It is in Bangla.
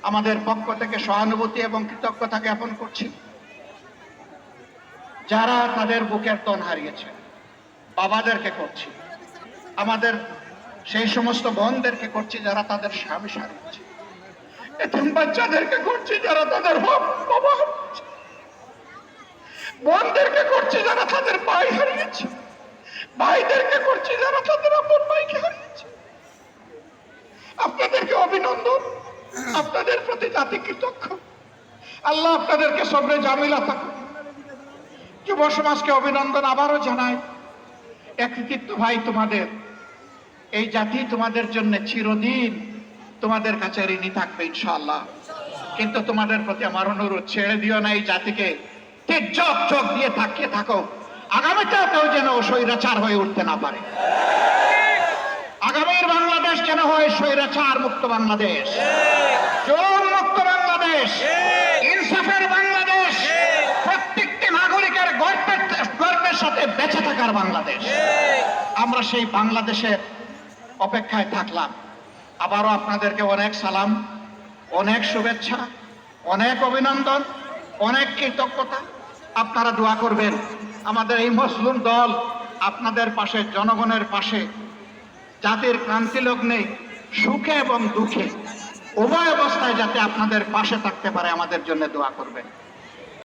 আমাদের পক্ষ থেকে সহানুভূতি এবং কৃতজ্ঞতা জ্ঞাপন করছি। যারা তাদের বুকের তন হারিয়েছে, বাবাদেরকে করছি, আমাদের সেই সমস্ত বোনদেরকে করছি যারা তাদের স্বামী হারিয়েছে, এতিম বাচ্চাদেরকে করছি যারা তাদের বাবা হারিয়েছে, বোনদেরকে করছি যারা তাদের ভাই হারিয়েছে, ভাইদেরকে করছি যারা তাদের আপন ভাইকে হারিয়েছে। আপনাদেরকে অভিনন্দন, আপনাদের প্রতি জাতি কৃতজ্ঞ। আল্লাহ আপনাদেরকে সবরে জামিলা থাকুন। যুব সমাজকে অভিনন্দন আবারও জানাই। একৃতিত্ব ভাই, তোমাদের এই জাতি তোমাদের জন্য চিরদিন তোমাদের কাছে ঋণী থাকবে ইনশাআল্লাহ। কিন্তু তোমাদের প্রতি আমার অনুরোধ, ছেড়ে দিও না এই জাতিকে, চোখ দিয়ে তাকিয়ে থাকো, আগামীতেও কেউ যেন স্বৈরাচার হয়ে উঠতে না পারে। আগামীর বাংলাদেশ যেন হয় স্বৈরাচার মুক্ত বাংলাদেশ, জুলুম মুক্ত বাংলাদেশ, ইনসাফের বাংলাদেশ, প্রত্যেকটি নাগরিকের গর্বের সাথে বেঁচে থাকার বাংলাদেশ। আমরা সেই বাংলাদেশের অপেক্ষায় থাকলাম। আবারও আপনাদেরকে অনেক সালাম, অনেক শুভেচ্ছা, অনেক অভিনন্দন, অনেক কৃতজ্ঞতা। আপনারা দোয়া করবেন আমাদের এই মজলুম দল আপনাদের পাশে, জনগণের পাশে, জাতির ক্রান্তি লগ্নে সুখে এবং দুঃখে উভয় অবস্থায় যাতে আপনাদের পাশে থাকতে পারে, আমাদের জন্য দোয়া করবেন।